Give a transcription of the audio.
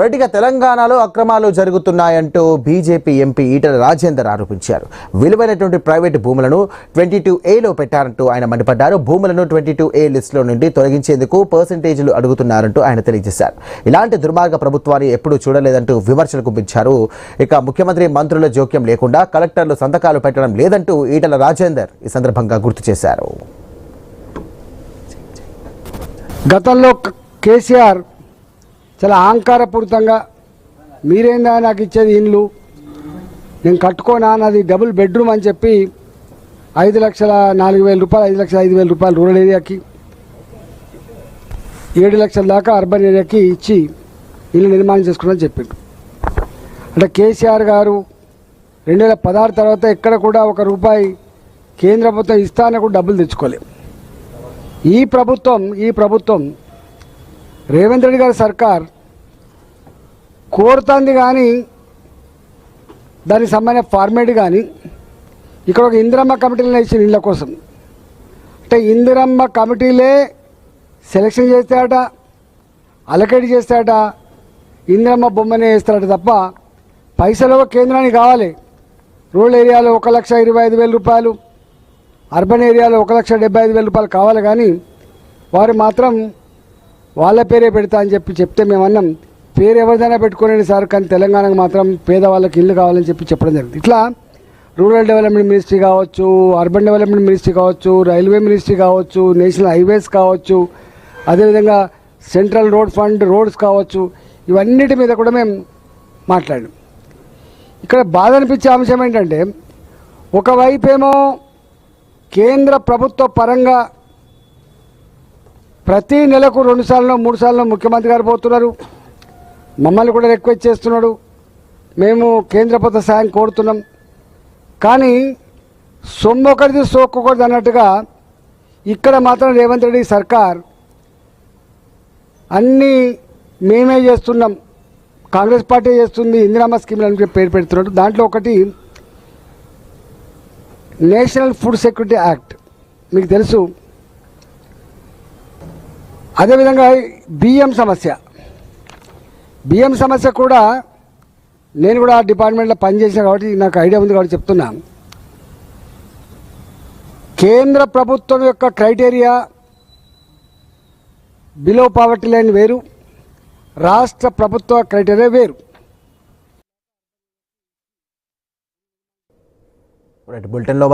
రైట్గా తెలంగాణలో అక్రమాలు జరుగుతున్నాయంటూ BJP MP Etela Rajender ఆరోపించారు. విలువైనటువంటి ప్రైవేటు భూములను 22A పెట్టారంటూ ఆయన మండిపడ్డారు. భూములను 22A లిస్టులో నుండి తొలగించేందుకు పర్సెంటేజీలు అడుగుతున్నారంటూ ఆయన తెలియజేశారు. ఇలాంటి దుర్మార్గ ప్రభుత్వాన్ని ఎప్పుడూ చూడలేదంటూ విమర్శలు గుప్పించారు. ఇక ముఖ్యమంత్రి మంత్రుల జోక్యం లేకుండా కలెక్టర్లు సంతకాలు పెట్టడం లేదంటూ ఈటెల రాజేందర్ ఈ సందర్భంగా గుర్తు చేశారు. గతంలో కేసీఆర్ చాలా అహంకారపూరితంగా మీరేందా నాకు ఇచ్చేది ఇండ్లు, నేను కట్టుకోనా, నాది డబుల్ బెడ్రూమ్ అని చెప్పి 5,04,000 రూపాయలు, 5,05,000 రూపాయలు రూరల్ ఏరియాకి, 7 లక్షల దాకా అర్బన్ ఏరియాకి ఇచ్చి ఇల్లు నిర్మాణం చేసుకున్నామని చెప్పిండు. అంటే కేసీఆర్ గారు 2016 తర్వాత ఎక్కడ కూడా ఒక రూపాయి కేంద్ర ప్రభుత్వం ఇస్తానని కూడా డబ్బులు తెచ్చుకోలేదు. ఈ ప్రభుత్వం రేవంత్ రెడ్డి గారి సర్కార్ కోరుతుంది కానీ దానికి సంబంధించిన ఫార్మేట్ కానీ ఇక్కడ ఒక ఇందిరమ్మ కమిటీలను ఇచ్చిన ఇళ్ళ కోసం, అంటే ఇందిరమ్మ కమిటీలే సెలక్షన్ చేస్తాడట, అలకేట్ చేస్తాడట, ఇందిరమ్మ బొమ్మనే వేస్తాడట తప్ప పైసలు కేంద్రానికి కావాలి. రూరల్ ఏరియాలో 1,25,000 రూపాయలు, అర్బన్ ఏరియాలో 1,75,000 రూపాయలు కావాలి. కానీ వారు మాత్రం వాళ్ళ పేరే పెడతా అని చెప్తే మేమన్నాం పేరు ఎవరిదైనా పెట్టుకోలేండి సార్, కానీ తెలంగాణకు మాత్రం పేదవాళ్ళకి ఇల్లు కావాలని చెప్పడం జరిగింది. ఇట్లా రూరల్ డెవలప్మెంట్ మినిస్ట్రీ కావచ్చు, అర్బన్ డెవలప్మెంట్ మినిస్ట్రీ కావచ్చు, రైల్వే మినిస్ట్రీ కావచ్చు, నేషనల్ హైవేస్ కావచ్చు, అదేవిధంగా సెంట్రల్ రోడ్ ఫండ్ రోడ్స్ కావచ్చు, ఇవన్నిటి మీద కూడా మేము మాట్లాడాం. ఇక్కడ బాధ అనిపించే అంశం ఏంటంటే ఒకవైపేమో కేంద్ర ప్రభుత్వ పరంగా ప్రతి నెలకు 2 సార్లు 3 సార్లు ముఖ్యమంత్రి గారు పోతున్నారు, మమ్మల్ని కూడా రిక్వెస్ట్ చేస్తున్నాడు, మేము కేంద్ర ప్రభుత్వ సాయం కోరుతున్నాం. కానీ సొమ్మొకరిది సోక్కొకరిది అన్నట్టుగా ఇక్కడ మాత్రం రేవంత్ రెడ్డి సర్కార్ అన్నీ మేమే చేస్తున్నాం, కాంగ్రెస్ పార్టీ చేస్తుంది, ఇందిరమ్మ స్కీమ్లు అని పేరు పెడుతున్నాడు. దాంట్లో ఒకటి నేషనల్ ఫుడ్ సెక్యూరిటీ యాక్ట్ మీకు తెలుసు. అదేవిధంగా బియ్యం సమస్య కూడా నేను కూడా ఆ డిపార్ట్మెంట్లో పనిచేసిన కాబట్టి నాకు ఐడియా ఉంది కాబట్టి చెప్తున్నా. కేంద్ర ప్రభుత్వం యొక్క క్రైటీరియా బిలో పావర్టీ లైన్ వేరు, రాష్ట్ర ప్రభుత్వ క్రైటీరియా వేరు. బులెటిన్లో